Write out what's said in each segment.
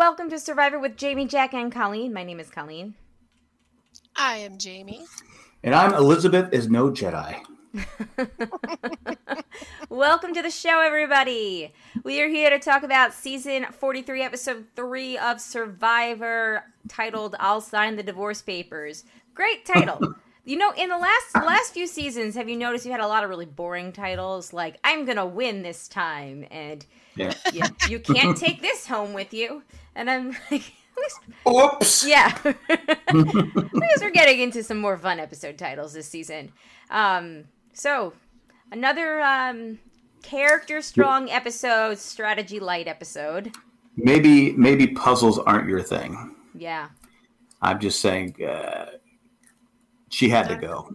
welcome to Survivor with Jamie, Jack, and Colleen. My name is Colleen. I am Jamie. And I'm Elizabeth is no Jedi. Welcome to the show, everybody. We are here to talk about season 43, episode 3 of Survivor, titled I'll Sign the Divorce Papers. Great title. You know, in the last few seasons, have you noticed you had a lot of really boring titles, like I'm gonna win this time, and you can't take this home with you. And I'm like, oops. Yeah. At least we're getting into some more fun episode titles this season. So another character strong episode, strategy light episode. Maybe puzzles aren't your thing. Yeah. I'm just saying. She had to go.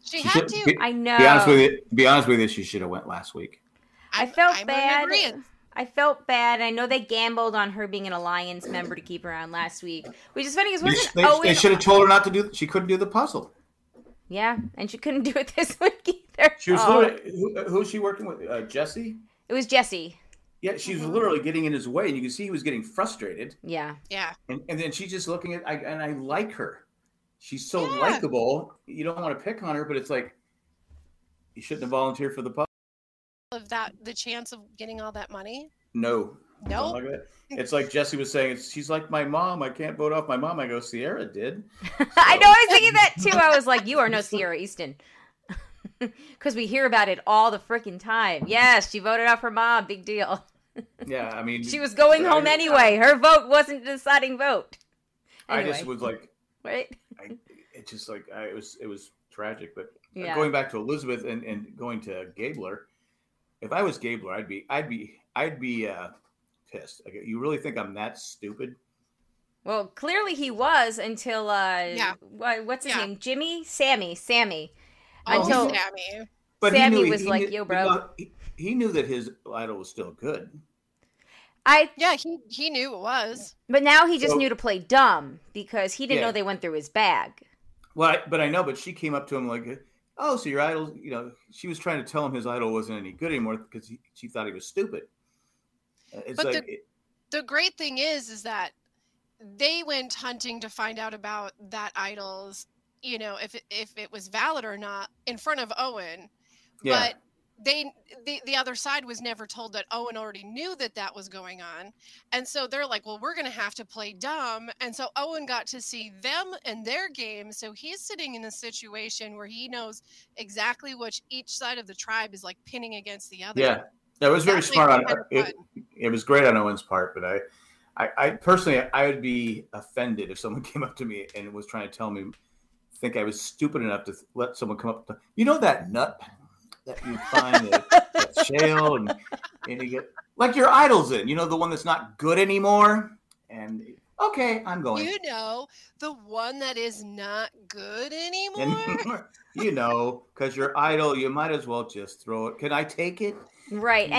She had to. I know. Be honest with you, she should have went last week. I felt bad. I felt bad. I know they gambled on her being an Alliance member to keep her on last week, which is funny because they should have told her not to do. She couldn't do the puzzle. Yeah, and she couldn't do it this week either. She was literally, who's she working with? Jesse. It was Jesse. Yeah, she was literally getting in his way, and you can see he was getting frustrated. Yeah. Yeah. And then she's just looking at, and I like her. She's so likable. You don't want to pick on her, but it's like you shouldn't have volunteered for the puzzle. Of that, the chance of getting all that money? No. No. Like that. It's like Jesse was saying. She's like my mom. I can't vote off my mom. I go, Sierra did. So. I know. I was thinking that too. I was like, you are no Sierra Easton. Because we hear about it all the freaking time. Yes, she voted off her mom. Big deal. Yeah, I mean. She was going home anyway. Her vote wasn't the deciding vote. Anyway. I just was like. Right? It's just like it was tragic. But going back to Elizabeth and going to Gabler, if I was Gabler, I'd be pissed. Like, you really think I'm that stupid? Well, clearly he was until what's his name? Sammy. Until Sammy. But Sammy was like, "Yo, bro." He knew that his idol was still good. He knew it was. But now he just knew to play dumb because he didn't know they went through his bag. Well, but she came up to him like, oh, so your idol, she was trying to tell him his idol wasn't any good anymore because she thought he was stupid. The great thing is that they went hunting to find out about that idol's, if it was valid or not in front of Owen. Yeah. But the other side was never told that Owen already knew that was going on. And so they're like, well, we're going to have to play dumb. And so Owen got to see them and their game. So he's sitting in a situation where he knows exactly what each side of the tribe is like pinning against the other. Yeah, that was very smart on it. It was great on Owen's part, but I personally, I would be offended if someone came up to me and was trying to tell me, think I was stupid enough to let someone come up to, that nut that you find that shale and you get like your idol's in, the one that's not good anymore. And okay, I'm going. The one that is not good anymore. Because your idol, you might as well just throw it. Can I take it? Right,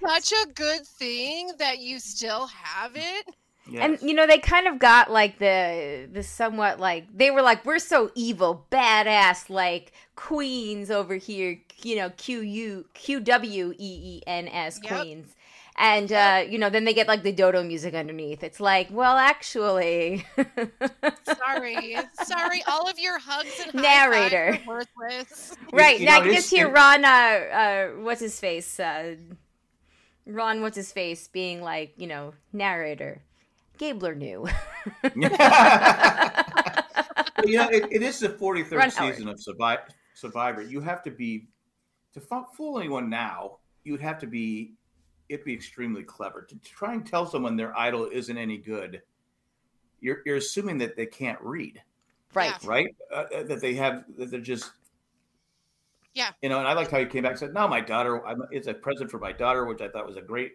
such a good thing that you still have it. Yes. And, they kind of got, like, the somewhat, like, they were like, we're so evil, badass, like, queens over here, QWEENS queens. And, then they get, like, the dodo music underneath. It's like, well, actually. Sorry, all of your hugs and narrator. Are worthless. Right, now I can just hear Ron, Ron, what's-his-face, being like, narrator. Gabler knew. It is the 43rd season of Survivor. You have to be, to fool anyone now, you'd have to be, it'd be extremely clever. To try and tell someone their idol isn't any good, you're assuming that they can't read. Right. Right? That they're just... Yeah. And I liked how he came back and said, no, my daughter, it's a present for my daughter, which I thought was a great...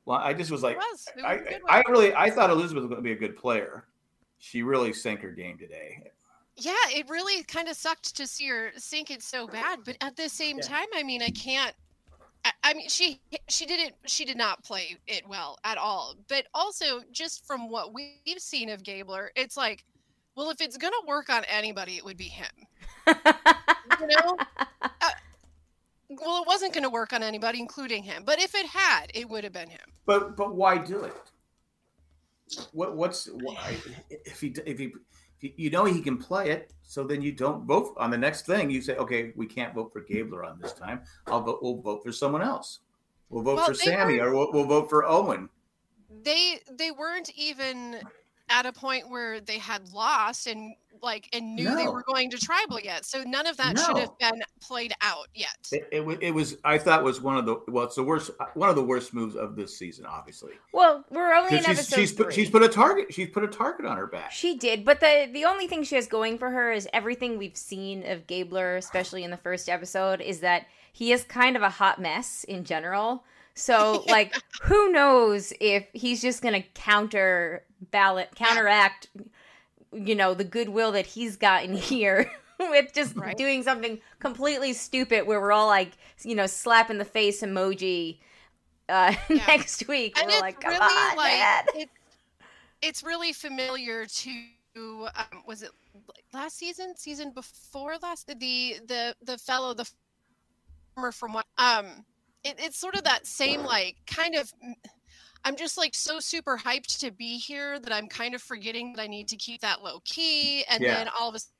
Well, I just was like, I thought Elizabeth was going to be a good player. She really sank her game today. Yeah, it really kind of sucked to see her sink it so bad. But at the same time, I mean, she did not play it well at all. But also, just from what we've seen of Gabler, it's like, well, if it's going to work on anybody, it would be him. Well, it wasn't going to work on anybody, including him. But if it had, it would have been him. But why do it? what's why if he he can play it, so then you don't vote on the next thing. You say, okay, we can't vote for Gabler on this time. We'll vote for someone else. We'll vote for Sammy, or we'll vote for Owen. They weren't even at a point where they had lost and knew they were going to tribal yet. So none of that should have been played out yet. It was, I thought, was it's the worst, one of the worst moves of this season, obviously. Well, we're only in episode 3. She's put a target on her back. She did, but the only thing she has going for her is everything we've seen of Gabler, especially in the first episode, is that he is kind of a hot mess in general. So, who knows if he's just going to counteract, the goodwill that he's gotten here with just doing something completely stupid where we're all slap in the face emoji next week. And we're it's like, come really on, man. It's really familiar to, was it last season before last? The fellow, the farmer from what, it's sort of that same, kind of, I'm just so super hyped to be here that I'm kind of forgetting that I need to keep that low key. And then all of a sudden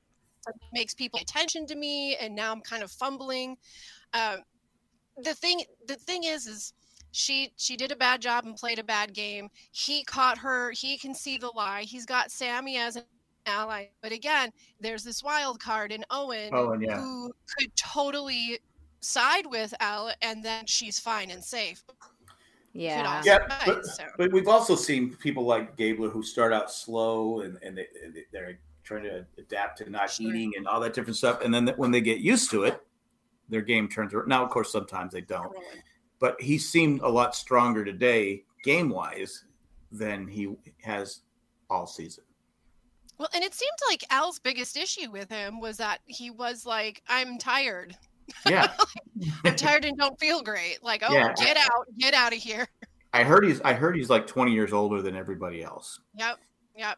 it makes people pay attention to me. And now I'm kind of fumbling. The thing is she did a bad job and played a bad game. He caught her. He can see the lie. He's got Sammy as an ally. But again, there's this wild card in Owen who could totally side with Al, and then she's fine and safe. But we've also seen people like Gabler who start out slow and they're trying to adapt to not eating and all that different stuff, and then when they get used to it, their game turns around. Now, of course, sometimes they don't, but he seemed a lot stronger today, game wise, than he has all season. Well, and it seemed like Al's biggest issue with him was that he was like, I'm tired. Yeah. I'm tired and don't feel great. Get out of here. I heard he's like 20 years older than everybody else. Yep.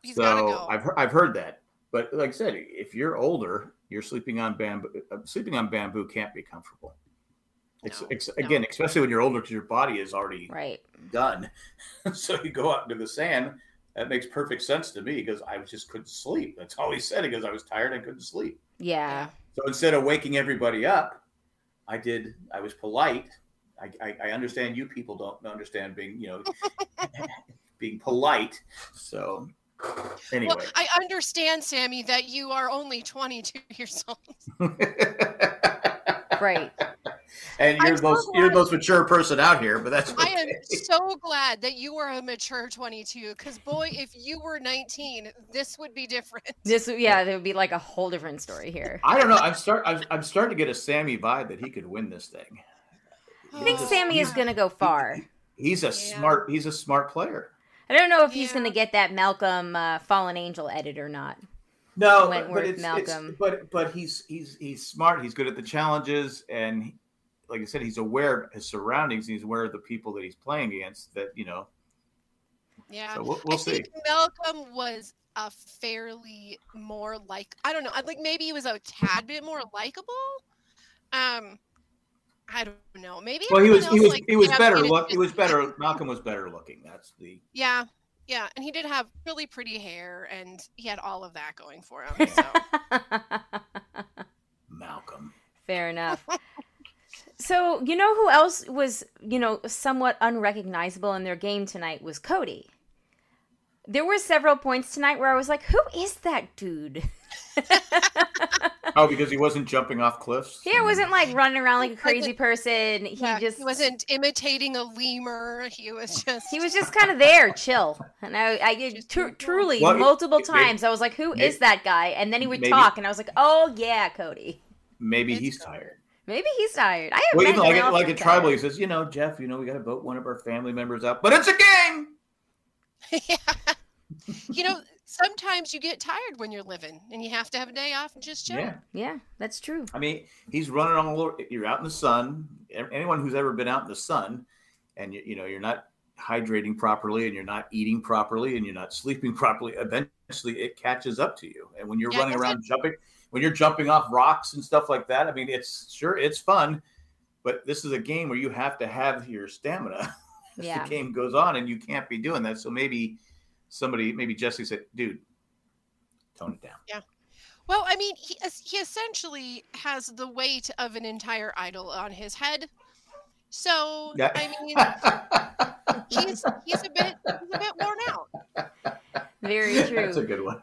He's gotta go. I've heard that. But like I said, if you're older, you're sleeping on bamboo. Sleeping on bamboo can't be comfortable. Again, especially when you're older, because your body is already done. So you go out into the sand. That makes perfect sense to me because I just couldn't sleep. That's all he said, because I was tired and couldn't sleep. Yeah. So instead of waking everybody up, I was polite. I understand you people don't understand being, being polite. So anyway. Well, I understand, Sammy, that you are only 22 years old. Right. And you're the most mature person out here, but that's okay. I am so glad that you are a mature 22, because boy, if you were 19, this would be different. There would be a whole different story here. I don't know. I'm starting to get a Sammy vibe that he could win this thing. I think Sammy is going to go far. He's a smart player. I don't know if he's going to get that Malcolm Fallen Angel edit or not. No, Wentworth, Malcolm. But he's smart. He's good at the challenges, and like I said, he's aware of his surroundings. He's aware of the people that he's playing against. That Yeah, so we'll see. I think Malcolm was a fairly more I don't know. Maybe he was a tad bit more likable. I don't know. Maybe. Well, he was better. He was better. Malcolm was better looking. That's the. Yeah, and he did have really pretty hair, and he had all of that going for him. So. Malcolm. Fair enough. So, who else was, somewhat unrecognizable in their game tonight was Cody. There were several points tonight where I was like, who is that dude? Oh, because he wasn't jumping off cliffs? He wasn't running around like a crazy person. He wasn't imitating a lemur. He was just kind of there, chill. And I truly, multiple times, I was like, who is that guy? And then he would talk, and I was like, oh, yeah, Cody. Maybe he's tired. Maybe he's tired. I have even like a tribal, he says, Jeff, we got to vote one of our family members out, but it's a game. Yeah. Sometimes you get tired when you're living, and you have to have a day off and just chill. Yeah, that's true. I mean, he's running all over. You're out in the sun. Anyone who's ever been out in the sun, and you're not hydrating properly, and you're not eating properly, and you're not sleeping properly, eventually it catches up to you. And when you're running around jumping off rocks and stuff like that, I mean, it's fun, but this is a game where you have to have your stamina as the game goes on, and you can't be doing that. So maybe somebody, maybe Jesse said, dude, tone it down. Yeah. Well, I mean, he essentially has the weight of an entire idol on his head. So, Yeah. I mean, he's a bit worn out. Very true. That's a good one.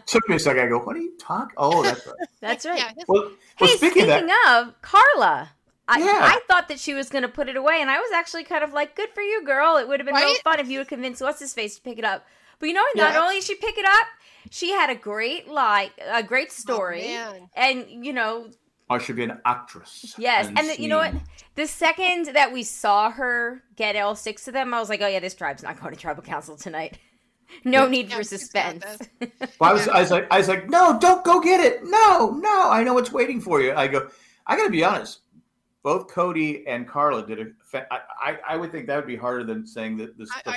Took me a second. I go, what are you talking? Oh, that's right. That's right. Yeah, Well, Hey, speaking of Carla, Yeah. I thought that she was going to put it away, and I was actually kind of like, good for you, girl. It would have been real Right? fun if you would convince what's-his-face to pick it up. But you know what? Not only did she pick it up, she had a great story. Oh, man. And, you know... I should be an actress. Yes, and you know what? The second that we saw her get all 6 of them, I was like, oh yeah, this tribe's not going to tribal council tonight. No need for suspense. Well, I was like, no, don't go get it. No, I know what's waiting for you. I got to be honest. Both Cody and Carla did I would think that would be harder than saying the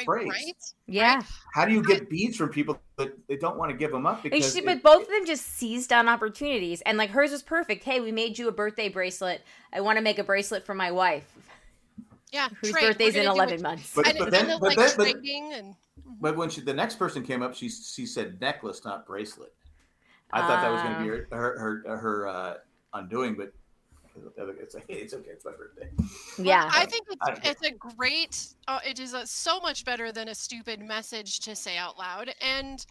phrase. Right? Yeah. How do you get beads from people that they don't want to give them up? Because But both of them just seized on opportunities. And like hers was perfect. Hey, we made you a birthday bracelet. I want to make a bracelet for my wife. Yeah. Whose birthday's in 11 months. But then trading and... But when the next person came up, she said necklace, not bracelet. I thought that was going to be her undoing, but it's okay. It's my birthday. Yeah, I think it's a great. It is so much better than a stupid message to say out loud, and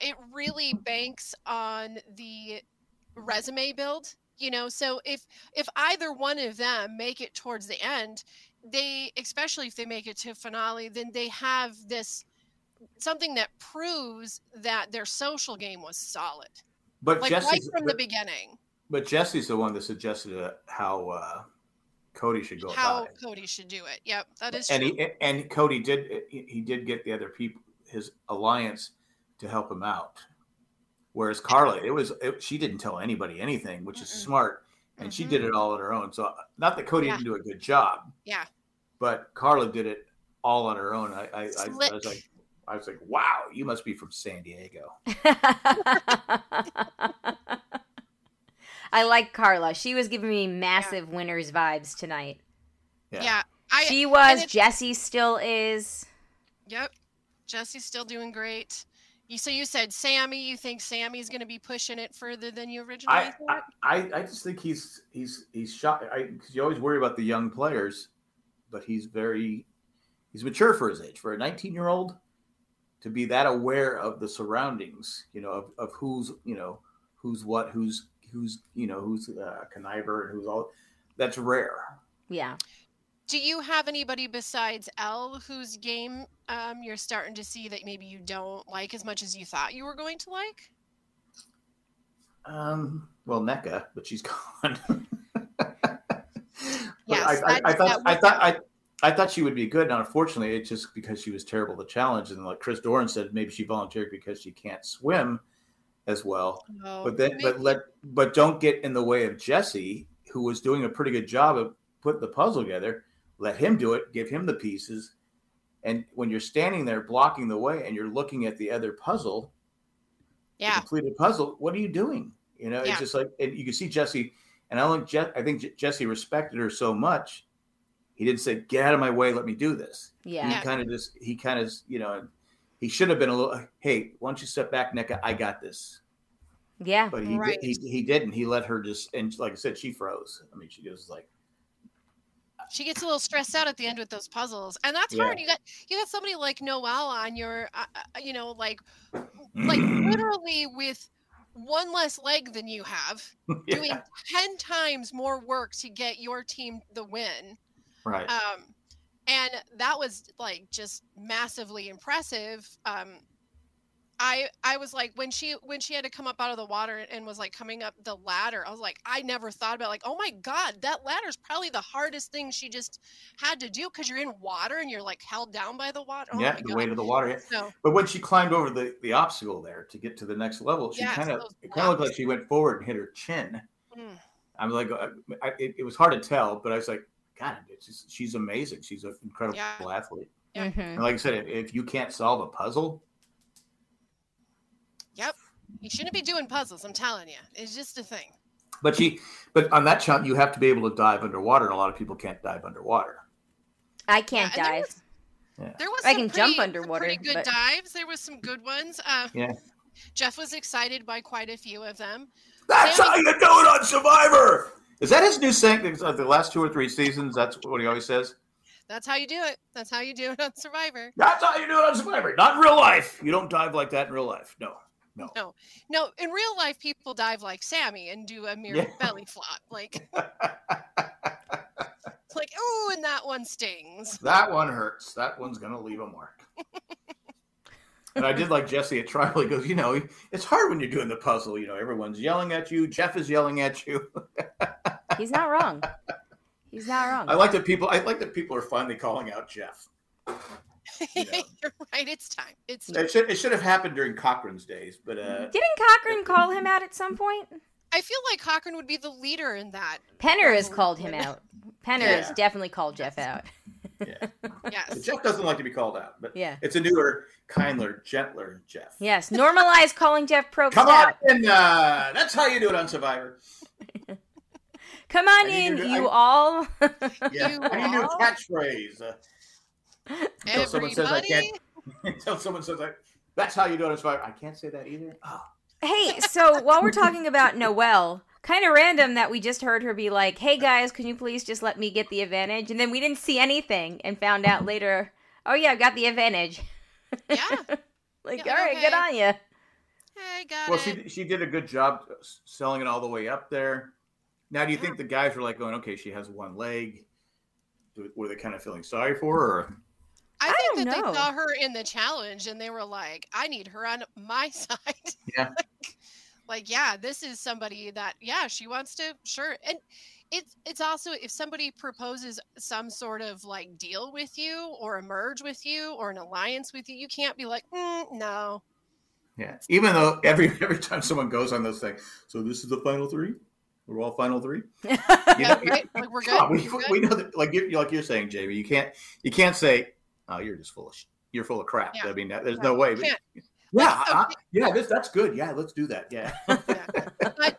it really banks on the resume build. You know, so if either one of them make it towards the end, especially if they make it to finale, then they have this something that proves that their social game was solid. But like right from the beginning. But Jesse's the one that suggested how Cody should go. How Cody should do it. Yep, that is true. And Cody did get the other people, his alliance, to help him out. Whereas Carla, she didn't tell anybody anything, which is smart, and she did it all on her own. So not that Cody didn't do a good job. Yeah. But Carla did it all on her own. I was like, wow, you must be from San Diego. I like Carla. She was giving me massive winners vibes tonight. Yeah. She was. Jesse still is. Yep. Jesse's still doing great. So you said Sammy. You think Sammy's going to be pushing it further than you originally thought? I just think he's shot. Because you always worry about the young players, but he's mature for his age. For a 19-year-old to be that aware of the surroundings, of who's what, who's conniver and who's all, that's rare. Yeah. Do you have anybody besides Elle whose game you're starting to see that maybe you don't like as much as you thought you were going to like? Well, NECA, but she's gone. Yes, I thought she would be good. Now, unfortunately, it's just because she was terrible to challenge, and like Chris Doran said, maybe she volunteered because she can't swim as well. Oh, but don't get in the way of Jesse, who was doing a pretty good job of putting the puzzle together. Let him do it. Give him the pieces. And when you're standing there blocking the way and you're looking at the other puzzle, the completed puzzle, what are you doing? It's just like, and you can see Jesse, and I think Jesse respected her so much. He didn't say, get out of my way, let me do this. Yeah. He kind of, he should have been a little, hey, why don't you step back, NECA? I got this. Yeah. But he didn't. He let her just, and like I said, she froze. I mean, she was like, she gets a little stressed out at the end with those puzzles, and that's hard. You got somebody like Noelle on your, like literally with one less leg than you have, doing 10 times more work to get your team the win. Right. And that was like just massively impressive. I was like, when she had to come up out of the water and was like coming up the ladder, I was like, I never thought about like, oh my God, that ladder is probably the hardest thing she just had to do, because you're in water and you're like held down by the water. Oh the weight of the water. Yeah. So, but when she climbed over the obstacle there to get to the next level, it kind of looked like she went forward and hit her chin. I'm like, it was hard to tell, but I was like, God, she's amazing. She's an incredible athlete. Yeah. And like I said, if you can't solve a puzzle. Yep. You shouldn't be doing puzzles, I'm telling you. It's just a thing. But on that chunk, you have to be able to dive underwater, and a lot of people can't dive underwater. I can't dive. Yeah. There was I some can jump some underwater, pretty good but- dives. There was some good ones. Yeah. Jeff was excited by quite a few of them. That's Sammy- how you do it on Survivor. Is that his new saying? The last 2 or 3 seasons, that's what he always says. That's how you do it. That's how you do it on Survivor. That's how you do it on Survivor. Not in real life. You don't dive like that in real life. No. No, in real life, people dive like Sammy and do a mere belly flop. Like, it's like, oh, and that one stings. That one hurts. That one's going to leave a mark. And I did like Jesse at Tribal. He goes, it's hard when you're doing the puzzle. Everyone's yelling at you. Jeff is yelling at you. He's not wrong. He's not wrong. I like that people are finally calling out Jeff. You're right. It's time. It's time. It should have happened during Cochran's days, but Didn't Cochran call him out at some point? I feel like Cochran would be the leader in that. Penner has called him out. Penner has definitely called Jeff out. yeah. Yes. But Jeff doesn't like to be called out, but Yeah. it's a newer, kinder, gentler Jeff. Yes, normalize calling Jeff Probst Come on out. in. That's how you do it on Survivor. Come on I need in, you to- you all. Yeah, You I need a new all? catchphrase. Until someone says I Everybody. can't. Until someone says that's how you do it on Survivor. I can't say that either. Oh. Hey, so while we're talking about Noelle, kind of random that we just heard her be like, hey guys, can you please just let me get the advantage? And then we didn't see anything and found out later, oh yeah, I've got the advantage. Yeah. Like, Yeah, all right, okay. good on you. Hey, got Well, it. she did a good job selling it all the way up there. Now, do you think the guys were like going, okay, she has one leg? Were they kind of feeling sorry for her? Or? I think that don't know. they saw her in the challenge and they were like, I need her on my side. Yeah. Yeah, this is somebody that, she wants to, sure. And it's also, if somebody proposes some sort of like deal with you or a merge with you or an alliance with you, you can't be like, no. Yeah. Even though every time someone goes on those things, so this is the final 3? We're all final 3? Right? Like, we're good. We know that, like you're saying, Jamie, you can't say, oh, you're just you're full of crap. Yeah. I mean, there's no way. You can't. That's good. Yeah, let's do that. Yeah. But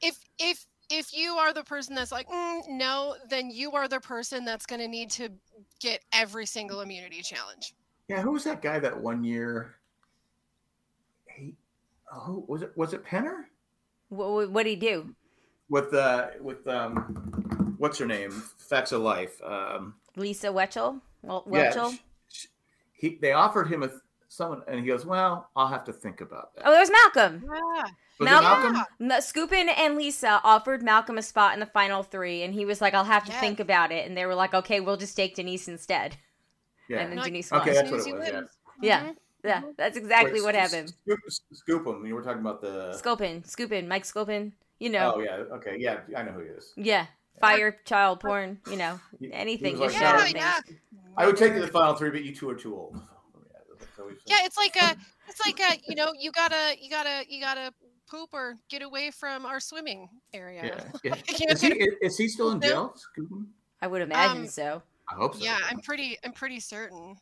if you are the person that's like, no, then you are the person that's going to need to get every single immunity challenge. Yeah, who was that guy that one year? Was it Penner? What'd he do? With what's her name? Facts of Life. Lisa Wetchell? Welchel? They offered him someone, and he goes, "Well, I'll have to think about that." Oh, it was Malcolm. Yeah. Was it Malcolm? Scoopin and Lisa offered Malcolm a spot in the final 3, and he was like, I'll have to think about it. And they were like, okay, we'll just take Denise instead. Yeah. And then Like, Denise won. Okay, that's what it was. Yeah. Yeah. Yeah, that's exactly what happened. Scoop him. You were talking about the Scopin, Mike Scopin, you know. Oh yeah, okay, yeah, I know who he is. Yeah, fire, child porn, anything. He was Just like, show yeah, things. I would take you to the final 3, but you 2 are too old. Yeah, it's like you gotta poop or get away from our swimming area. Yeah. Is he still in jail? Scoop him? I would imagine so. I hope so. Yeah, I'm pretty certain.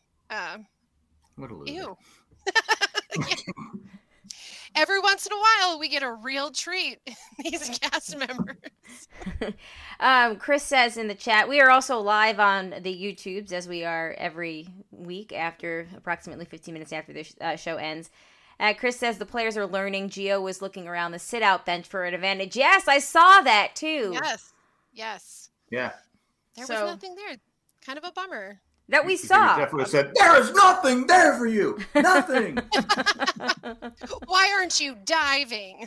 What a loser. Ew. Yeah. Every once in a while, we get a real treat. These cast members. Chris says in the chat, we are also live on the YouTubes as we are every week after approximately 15 minutes after the show ends. Chris says the players are learning. Gio was looking around the sit-out bench for an advantage. Yes, I saw that too. Yes. Yeah. There was nothing there. Kind of a bummer. That we saw. Jeff would have said, "There is nothing there for you. Nothing." Why aren't you diving?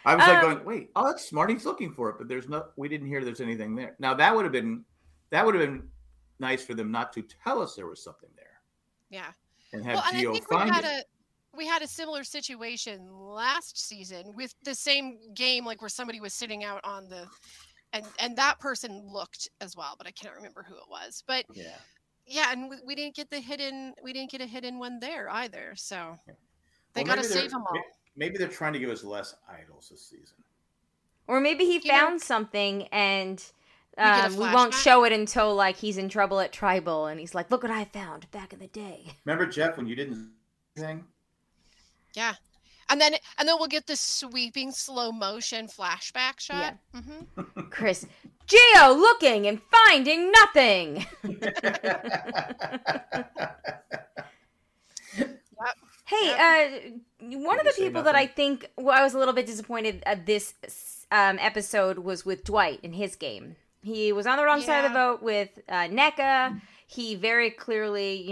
I was like going, "Wait, oh, that's smart. He's looking for it, but we didn't hear there's anything there." Now that would have been nice for them not to tell us there was something there. Yeah. And have I Gio think find it. we had a similar situation last season with the same game, like where somebody was sitting out on the. And that person looked as well, but I can't remember who it was. But yeah, and we didn't get a hidden one there either. So they got to save them all. Maybe they're trying to give us less idols this season. Or maybe he found something and we flashback? won't show it until like he's in trouble at Tribal and he's like, "Look what I found back in the day." Remember, Jeff, when you didn't anything? Yeah. And then we'll get this sweeping slow motion flashback shot. Yeah. Chris, Geo looking and finding nothing. Hey, one of the people that I think I was a little bit disappointed at this episode was with Dwight in his game. He was on the wrong side of the vote with NECA. He very clearly,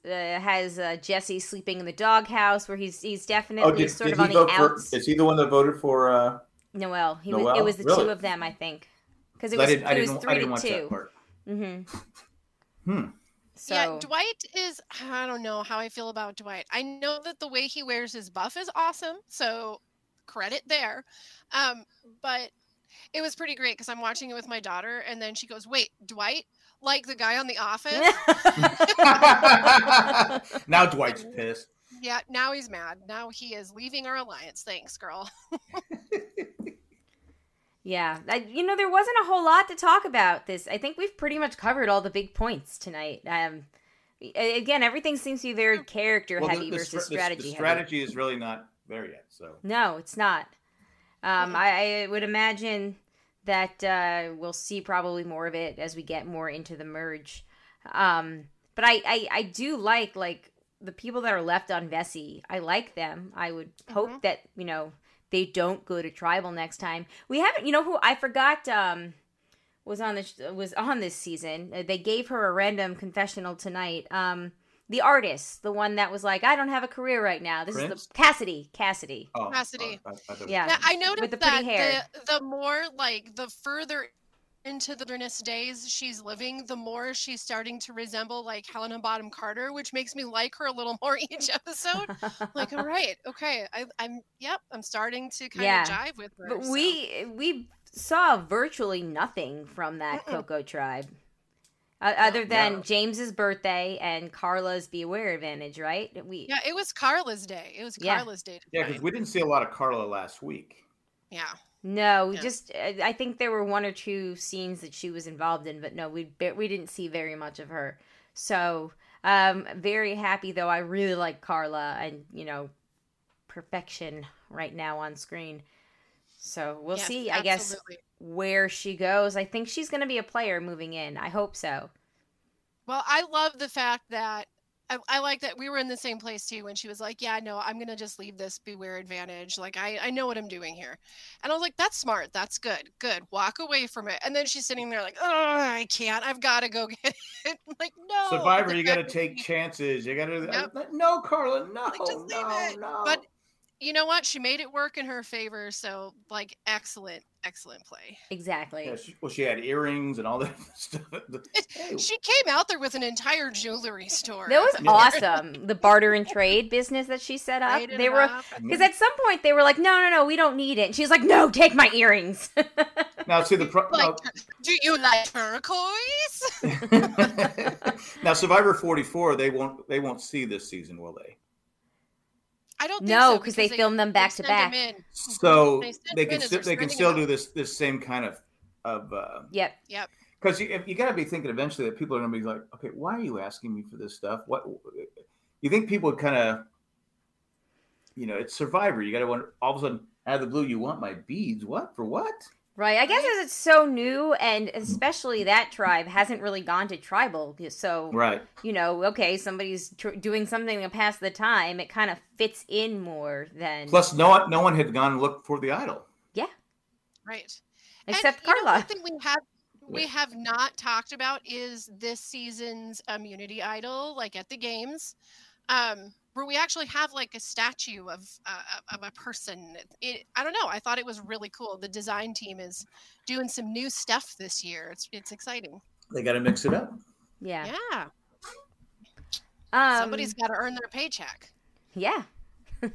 has Jesse sleeping in the doghouse, where he's definitely sort of on the outs. Is he the one that voted for Noel? Noel? It was the two of them, I think, because it was 3-2. That part. Mm-hmm. So. Yeah, Dwight is, I don't know how I feel about Dwight. I know that the way he wears his buff is awesome, so credit there. But it was pretty great because I'm watching it with my daughter, and then she goes, "Wait, Dwight? Like the guy on The Office?" Now Dwight's pissed. Yeah, now he's mad. Now he is leaving our alliance. Thanks, girl. Yeah, there wasn't a whole lot to talk about this. I think we've pretty much covered all the big points tonight. Again, everything seems to be very character heavy versus strategy heavy. The strategy is really not there yet. So no, it's not. I would imagine that we'll see probably more of it as we get more into the merge. But I do like the people that are left on Vessi. I like them. I would hope that they don't go to tribal next time. We haven't, who I forgot was on this season. They gave her a random confessional tonight. The artist, the one that was like, I don't have a career right now. This Prince? Is Cassidy. Cassidy. Oh, Cassidy. Yeah, I noticed with the pretty hair. The more the further into the wilderness days she's living, the more she's starting to resemble Helena Bonham Carter, which makes me like her a little more each episode. All right, okay, I'm starting to kind of jive with her. But we saw virtually nothing from that Coco tribe. Other than James's birthday and Carla's Beware advantage, right? It was Carla's day. It was Carla's day. Yeah, because we didn't see a lot of Carla last week. Yeah. No, I think there were one or two scenes that she was involved in, but no, we didn't see very much of her. So, very happy though. I really like Carla and, perfection right now on screen. So we'll see, I guess, where she goes. I think she's going to be a player moving in. I hope so. Well, I love the fact that I like that we were in the same place too when she was like, yeah, no, I'm going to just leave this Beware advantage. I know what I'm doing here. And I was like, that's smart. That's good. Good. Walk away from it. And then she's sitting there like, oh, I can't. I've got to go get it. No. Survivor, you got to take chances. You got to, no, Carla, no, just leave it. No. But you know what? She made it work in her favor. So excellent play. Exactly. Yeah, she had earrings and all that stuff. She came out there with an entire jewelry store. That was awesome. The barter and trade business that she set up. They were, because at some point they were like, no, we don't need it. And she's like, no, take my earrings. Now, see do you like turquoise? Now, Survivor 44, they won't see this season, will they? I don't think so, because they film them back to back. So they can still do this same kind of Yep. Because you got to be thinking eventually that people are going to be like, okay, why are you asking me for this stuff? What you think people would kind of, it's Survivor. You got to wonder all of a sudden out of the blue, you want my beads? What for? What? Right. I guess as it's so new, and especially that tribe hasn't really gone to tribal. So, right. Okay, somebody's doing something to pass the time. It kind of fits in more than. Plus, no one had gone and looked for the idol. Yeah. Right. Except and, Carla. One thing we have not talked about is this season's immunity idol, at the games. Where we actually have a statue of a person. I don't know. I thought it was really cool. The design team is doing some new stuff this year. It's exciting. They got to mix it up. Yeah. Yeah. Somebody's got to earn their paycheck. Yeah. And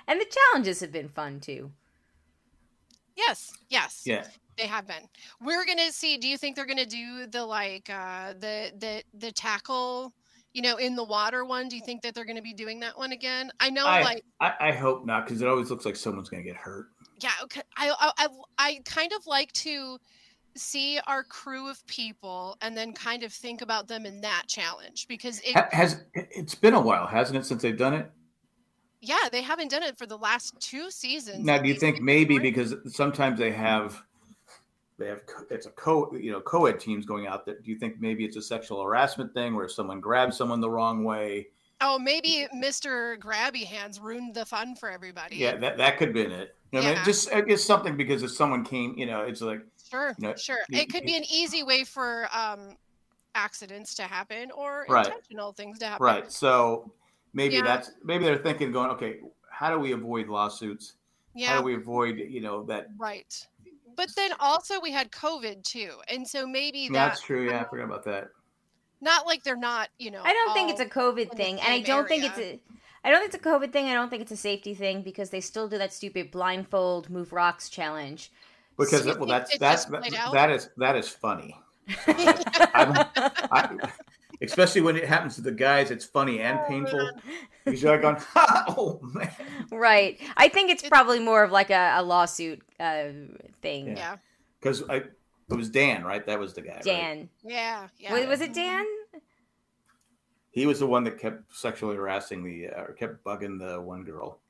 the challenges have been fun too. Yes. Yeah. They have been. We're gonna see. Do you think they're gonna do the the tackle? In the water one, do you think that they're going to be doing that one again? I know, I hope not, because it always looks like someone's going to get hurt. Yeah, okay. I kind of like to see our crew of people and then kind of think about them in that challenge, because it's been a while, hasn't it, since they've done it? Yeah, they haven't done it for the last 2 seasons. Now, do you think maybe because sometimes they have it's a co-ed teams going out there. Do you think maybe it's a sexual harassment thing where someone grabs someone the wrong way? Oh, maybe Mr. Grabby Hands ruined the fun for everybody. Yeah, that could have been it. I mean, I guess something because if someone came, it's like sure. It could be an easy way for accidents to happen or intentional things to happen. Right. So maybe maybe they're thinking, going, okay, how do we avoid lawsuits? Yeah. How do we avoid that? Right. But then also we had COVID too, and so maybe that's true. Yeah, I forgot about that. Not like they're not, I don't think it's a COVID thing, and I don't think it's a COVID thing. I don't think it's a safety thing because they still do that stupid blindfold move rocks challenge. Because that is funny. Especially when it happens to the guys, it's funny and painful. Because you're like going, oh man. Right. I think it's probably more of like a lawsuit thing. Yeah. Because it was Dan, right? That was the guy. Dan. Right? Yeah. Was it Dan? He was the one that kept sexually harassing kept bugging the one girl.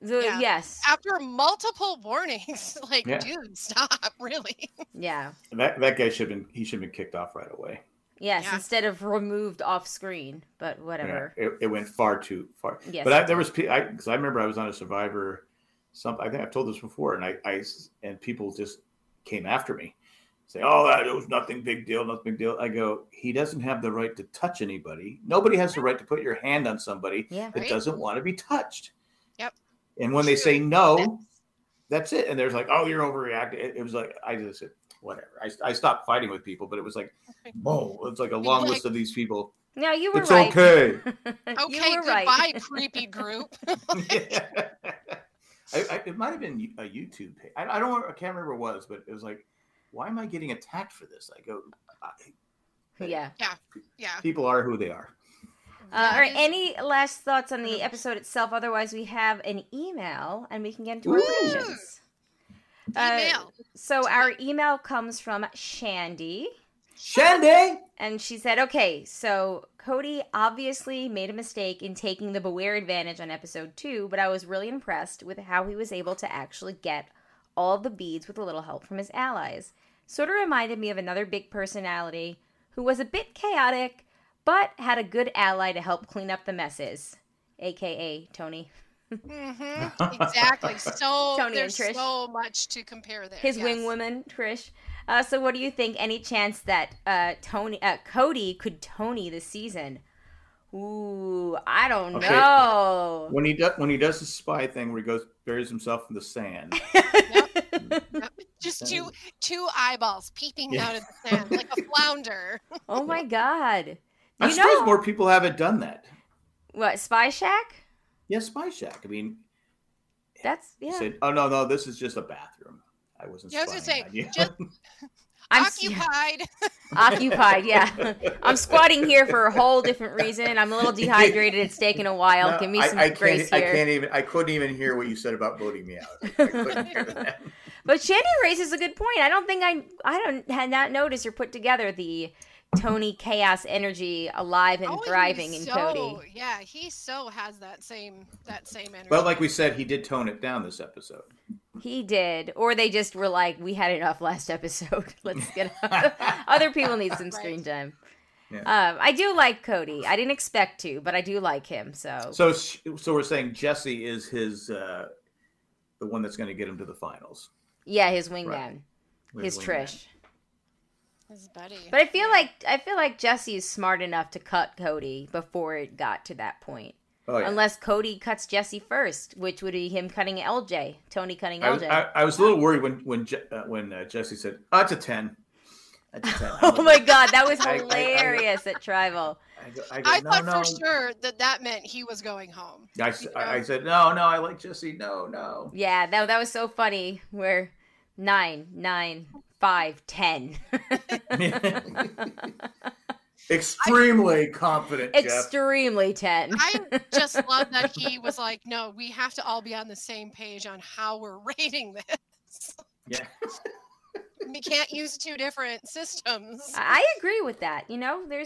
Yes. After multiple warnings, dude, stop! Really? Yeah. That guy should have been kicked off right away. Yes, instead of removed off screen, but whatever. Yeah, it went far too far. Yes, but because I remember I was on a Survivor. I think I've told this before, and people just came after me, say, "Oh, it was nothing big deal, nothing big deal." I go, he doesn't have the right to touch anybody. Nobody has the right to put your hand on somebody that doesn't want to be touched. Yep. And when they say no, that's it. And there's like, "Oh, you're overreacting." It was like I just said, whatever. I stopped fighting with people, but it was like, whoa, it's like a long list of these people. No, you were it's right. It's okay. Okay, goodbye, right. Creepy group. It might have been a YouTube page. I can't remember what it was, but it was like, why am I getting attacked for this? I go, yeah. People are who they are. All right. Any last thoughts on the episode itself? Otherwise, we have an email, and we can get into our predictions. Email. So our email comes from Shandy. Shandy! And she said, okay, so Cody obviously made a mistake in taking the Beware advantage on episode 2, but I was really impressed with how he was able to actually get all the beads with a little help from his allies. Sort of reminded me of another big personality who was a bit chaotic, but had a good ally to help clean up the messes, a.k.a. Tony. Mm-hmm. Exactly. So Tony there's and Trish. So much to compare there. His wing woman, Trish. So what do you think? Any chance that Cody could Tony this season? Ooh, I don't know. When he does the spy thing where he goes buries himself in the sand. Yep. Just two eyeballs peeping out of the sand like a flounder. Oh my God. I suppose more people haven't done that. What, Spy Shack? Yeah, Spy Shack. I mean, that's said, oh no, this is just a bathroom. I wasn't. I was gonna say, I'm occupied. Occupied, yeah. I'm squatting here for a whole different reason. I'm a little dehydrated. It's taken a while. No, Give me some grace here. I couldn't even hear what you said about voting me out. I couldn't hear that. But Shandy raises a good point. I don't think I had not noticed or put together the Tony chaos energy alive and thriving in Cody. Yeah, he so has that same energy. But like we said, he did tone it down this episode. He did. Or they just were like, we had enough last episode. Let's get other people need some screen time. Yeah. I do like Cody. I didn't expect to, but I do like him. So we're saying Jesse is his the one that's going to get him to the finals. Yeah, his wingman. Right. His Trish. His buddy. But I feel like Jesse is smart enough to cut Cody before it got to that point. Oh, yeah. Unless Cody cuts Jesse first, which would be him cutting LJ, Tony cutting LJ. I was a little worried when Jesse said, "Oh, it's a 10." That's a 10. Oh my God, that was hilarious at Tribal. I thought for sure that meant he was going home. I said, no, I like Jesse. No. Yeah, that was so funny. Where 9, 5, 10. Extremely confident, Jeff. Extremely 10. I just love that he was like, no, we have to all be on the same page on how we're rating this. Yeah. We can't use two different systems. I agree with that.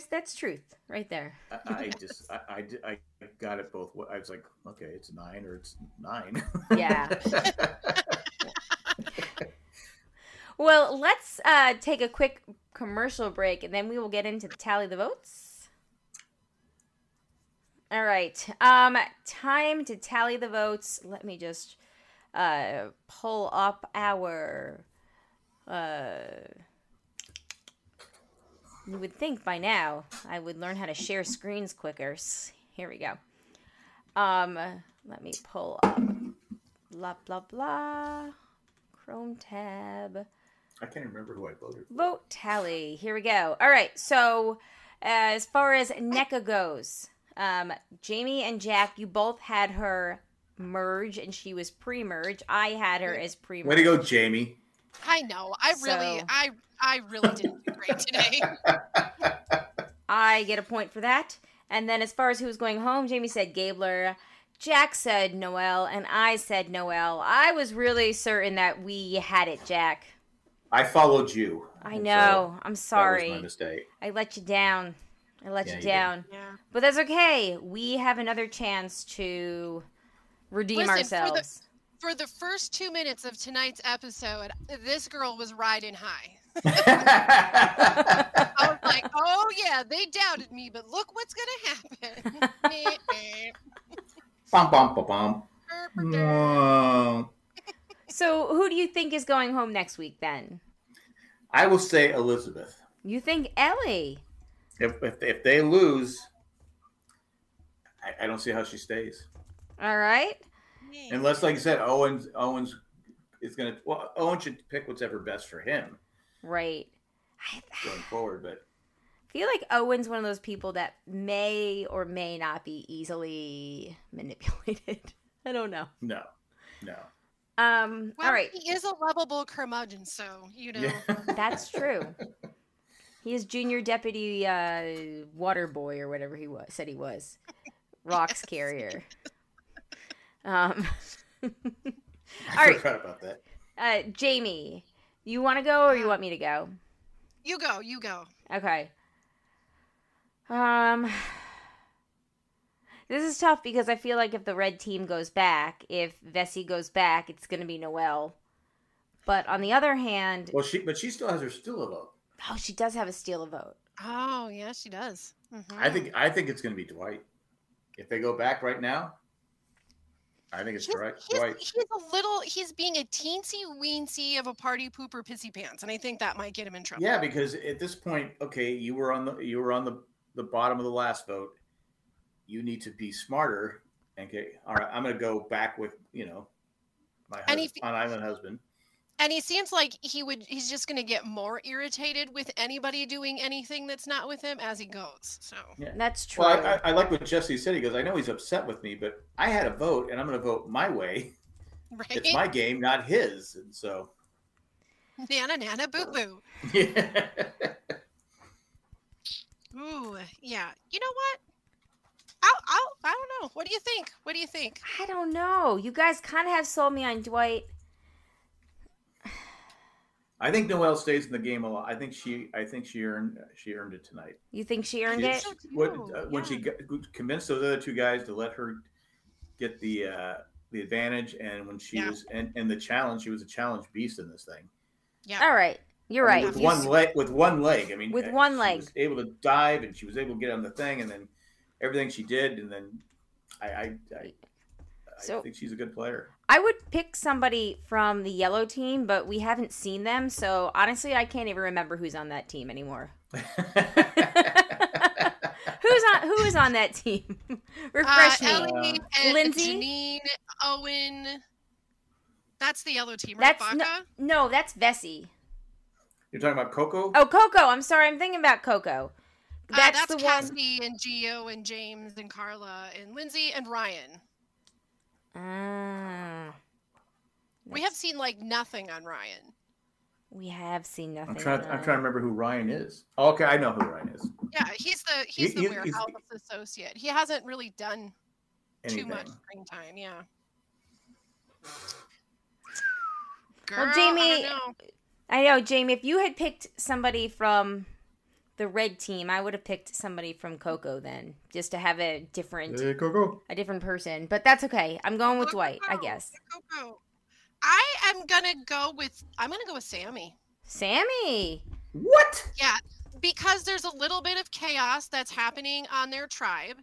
That's truth right there. I got it both ways. I was like, okay, it's 9 or it's 9. Yeah. Well, let's take a quick commercial break, and then we will get into the tally the votes. All right. Time to tally the votes. Let me just pull up our... You would think by now I would learn how to share screens quicker. Here we go. Let me pull up. Blah, blah, blah. Chrome tab. I can't remember who I voted for. Vote tally. Here we go. All right. So as far as NECA goes, Jamie and Jack, you both had her merge, and she was pre-merge. I had her as pre-merge. Way to go, Jamie. I know. I really didn't do great today. I get a point for that. And then as far as who was going home, Jamie said Gabler, Jack said Noelle, and I said Noelle. I was really certain that we had it, Jack. I followed you. I know. So I'm sorry. That was my mistake. I let you down. I let you down. Yeah. But that's okay. We have another chance to redeem ourselves. For the first 2 minutes of tonight's episode, this girl was riding high. I was like, oh yeah, they doubted me, but look what's going to happen. Bum, bum, bum, bum. So who do you think is going home next week then? I will say Elizabeth. You think Ellie? If they lose, I don't see how she stays. All right. Unless, like you said, Owens is going to... Well, Owen should pick whatever best for him. Right. Going forward, but... I feel like Owen's one of those people that may or may not be easily manipulated. I don't know. No. Well, all right. He is a lovable curmudgeon, so, you know. Yeah. That's true. He is junior deputy water boy or whatever said he was. Rocks carrier. All I right. forgot about that. Jamie, you want to go or you want me to go? You go. Okay. This is tough because I feel like if the red team goes back, if Vessi goes back, it's going to be Noelle. But on the other hand... Well, she still has her steal a vote. Oh, she does have a steal a vote. Oh, yeah, she does. Mm-hmm. I think it's going to be Dwight. If they go back right now, I think it's Dwight. He's being a teensy weensy of a party pooper pissy pants, and I think that might get him in trouble. Yeah, because at this point, okay, you were on the bottom of the last vote. You need to be smarter. Okay, all right, I'm going to go back with my on-island husband. And he seems like he's just going to get more irritated with anybody doing anything that's not with him as he goes. So yeah. That's true. Well, I like what Jesse said. He goes, I know he's upset with me, but I had a vote, and I'm going to vote my way. Right? It's my game, not his, and so. Nana, boo, boo. Yeah. Ooh, yeah. You know what? I don't know. What do you think? I don't know. You guys kind of have sold me on Dwight. I think Noelle stays in the game a lot. I think she earned it tonight. You think she earned it? When she convinced those other two guys to let her get the advantage, and when she was and the challenge, she was a challenge beast in this thing. Yeah. All right. You're right. With one leg. I mean, with one leg, she was able to dive, and she was able to get on the thing, and then everything she did, and then I think she's a good player. I would pick somebody from the yellow team, but we haven't seen them, so honestly, I can't even remember who's on that team anymore. Who is on that team? Refresh me. Ellie and Lindsay, Janine, Owen. That's the yellow team, right? No, that's Vessi. You're talking about Coco? Oh, Coco. I'm sorry. I'm thinking about Coco. That's the Cassidy and Gio and James and Carla and Lindsay and Ryan. We have seen nothing on Ryan. We have seen nothing. I'm trying to remember who Ryan is. Oh, okay, I know who Ryan is. Yeah, he's the warehouse associate. He hasn't really done too much screen time. Yeah. Girl, well, Jamie, I know, Jamie. If you had picked somebody from the red team, I would have picked somebody from Coco then, just to have a different person. But that's okay. I'm going with Dwight, I guess. Coco. I'm gonna go with Sammy. Sammy. What? Yeah, because there's a little bit of chaos that's happening on their tribe.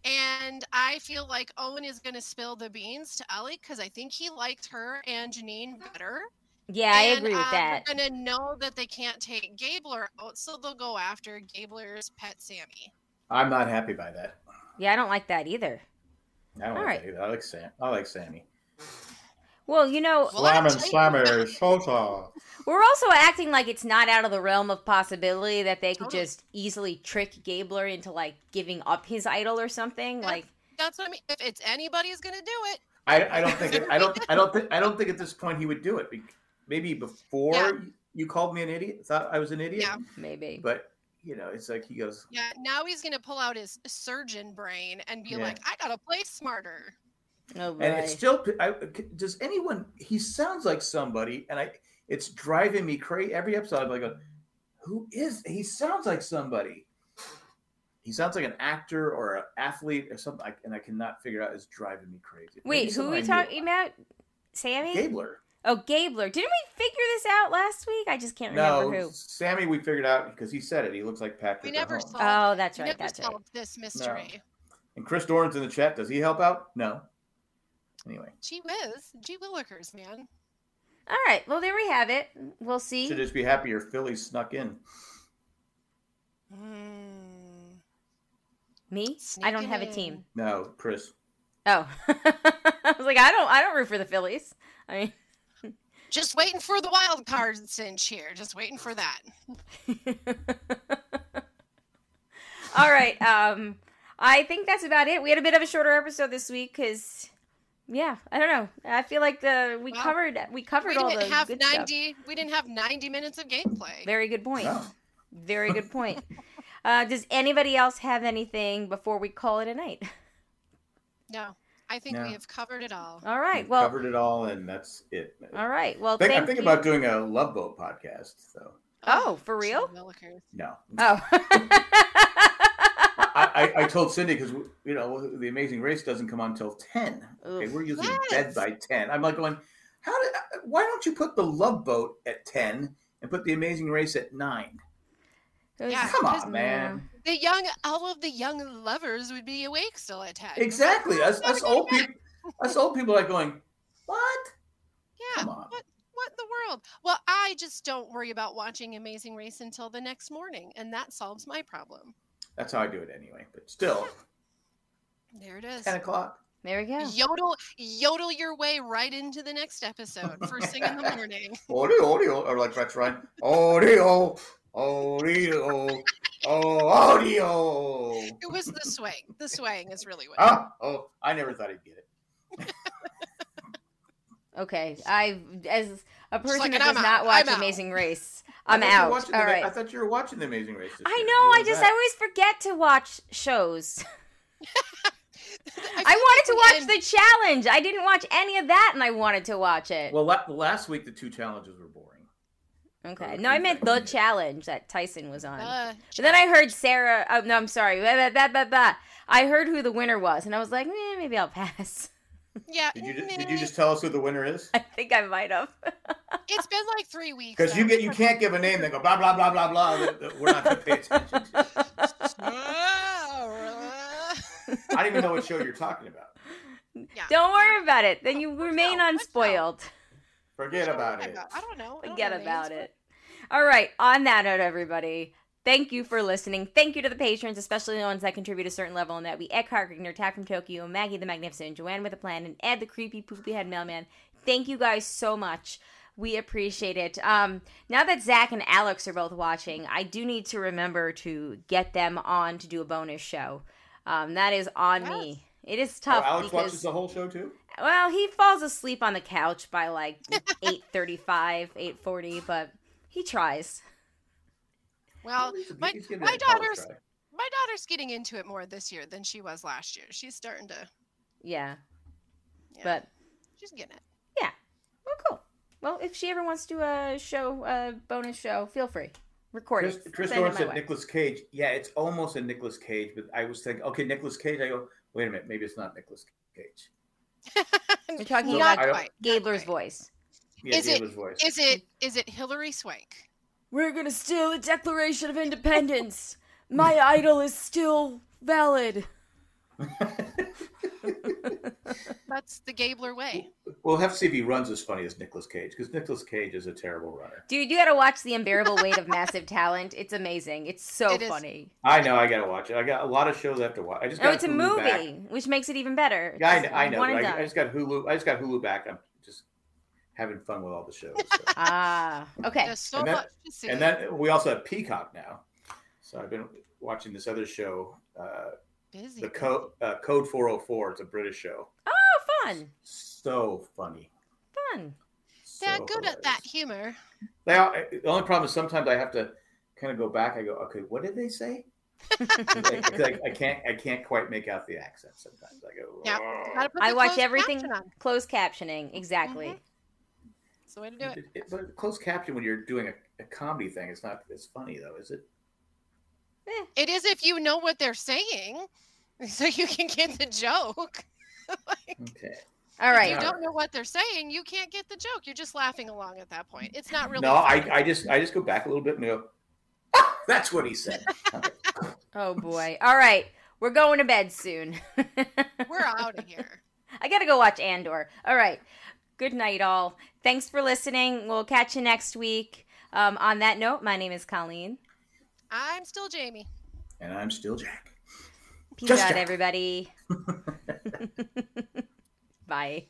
And I feel like Owen is going to spill the beans to Ellie because I think he liked her and Janine better. Yeah, I agree with that. They're going to know that they can't take Gabler out, so they'll go after Gabler's pet Sammy. I'm not happy by that. Yeah, I don't like that either. I don't like that either. I like Sammy. Well, you know, Slammer, so. We're also acting like it's not out of the realm of possibility that they could just easily trick Gabler into like giving up his idol or something. That's what I mean. If it's anybody's gonna do it, I don't think at this point he would do it. Maybe before you called me an idiot, thought I was an idiot. Yeah, maybe. But you know, it's like he goes. Yeah, now he's gonna pull out his surgeon brain and be like, I gotta play smarter. Oh, and it's still. Does anyone? He sounds like somebody, and it's driving me crazy. Every episode, I'm like, who is? He sounds like somebody. He sounds like an actor or an athlete or something, and I cannot figure out. It's driving me crazy. Wait, who are we talking about? Sammy? Gabler. Oh, Gabler. Didn't we figure this out last week? I just can't remember who. Sammy, we figured out because he said it. He looks like Patrick. We never solved. Oh, that's right. That's solved this mystery. No. And Chris Doran's in the chat. Does he help out? No. Anyway. Gee whiz. Gee willikers, man. All right. Well, there we have it. We'll see. Should just be happy your Phillies snuck in. Me? I don't have a team. No, Chris. Oh. I was like, I don't root for the Phillies. I mean, just waiting for the wild card cinch here. Just waiting for that. All right. I think that's about it. We had a bit of a shorter episode this week because, I don't know. I feel like we covered all the good stuff. We didn't have 90 minutes of gameplay. Very good point. No. Very good point. Does anybody else have anything before we call it a night? No. I think we have covered it all. All right. We've covered it all, and that's it. All right. Well, I'm thinking about doing a Love Boat podcast, though. Oh, for real? No. Oh. I told Cindy because the Amazing Race doesn't come on until 10. Okay, we're usually in bed by 10. I'm like going, why don't you put the Love Boat at 10 and put the Amazing Race at 9? Yeah, come on, man. All of the young lovers would be awake still at 10. Exactly. Us old people are going, what? Yeah. Come on. What in the world? Well, I just don't worry about watching Amazing Race until the next morning, and that solves my problem. That's how I do it anyway. But still. There it is. 10 o'clock. There we go. Yodel your way right into the next episode. First thing in the morning. Audio, or like that's right. Audio. Audio. Audio. It was the swing. The swing is really what. I never thought he'd get it. Okay, as a person that does not watch Amazing Race, I'm out. All right. I thought you were watching The Amazing Race. I know. I always forget to watch shows. I wanted to watch the challenge. I didn't watch any of that, and I wanted to watch it. Well, last week the two challenges were boring. Okay. No, I meant the challenge that Tyson was on. But then I heard Sarah. Oh, no, I'm sorry. I heard who the winner was, and I was like, maybe I'll pass. Yeah. Did you just tell us who the winner is? I think I might have. It's been like 3 weeks. Because you can't give a name. They go blah blah blah blah blah. We're not going to pay attention to. I don't even know what show you're talking about. Yeah. Don't worry about it. Then you remain unspoiled. Forget about it. I don't know. Forget about it. All right. On that note, everybody, thank you for listening. Thank you to the patrons, especially the ones that contribute a certain level, and that we Eckhart, Rigner, Tack from Tokyo, Maggie the Magnificent, Joanne with a Plan, and Ed the Creepy Poopy Head Mailman. Thank you guys so much. We appreciate it. Now that Zach and Alex are both watching, I do need to remember to get them on to do a bonus show. That is on me. It is tough. Alex watches the whole show too? Well, he falls asleep on the couch by like 8:35, 8:40, but he tries. Well, my daughter's getting into it more this year than she was last year. She's starting to. Yeah. But she's getting it. Yeah. Well, cool. Well, if she ever wants to do a bonus show, feel free. Record it. Chris Dorn said Nicolas Cage. Yeah, it's almost a Nicolas Cage, but I was thinking, okay, Nicolas Cage. I go, wait a minute, maybe it's not Nicolas Cage. You're talking about Gabler's voice. Yeah, Gabler's voice. Is it Hilary Swank? we're gonna steal the Declaration of Independence. My idol is still valid. That's the Gabler way. We'll have to see if he runs as funny as Nicolas Cage, because Nicolas Cage is a terrible runner. Dude, you gotta watch The Unbearable Weight of Massive Talent. It's amazing. It's so funny. I know, I gotta watch it. I got a lot of shows I have to watch. I just got it's a movie, back, which makes it even better. Yeah, I know. I just got Hulu back. I'm just having fun with all the shows. So. Okay. There's so much to see. And then we also have Peacock now. So I've been watching this other show, Busy. Code 404. It's a British show. Oh, fun. So funny. Fun. They're good at that humor. The only problem is sometimes I have to kind of go back. I go, okay, what did they say? I can't quite make out the accent sometimes. I go, yeah. I watch everything closed captioning. Exactly. Mm-hmm. That's the way to do it. But closed caption when you're doing a comedy thing, it's not as funny though, is it? It is if you know what they're saying, so you can get the joke. Okay. All right. If you don't know what they're saying, you can't get the joke. You're just laughing along at that point. It's not really. No, I just go back a little bit and go, ah, that's what he said. Oh boy. All right. We're going to bed soon. We're out of here. I gotta go watch Andor. All right. Good night, all. Thanks for listening. We'll catch you next week. On that note, my name is Colleen. I'm still Jamie. And I'm still Jack. Peace out, everybody. Bye.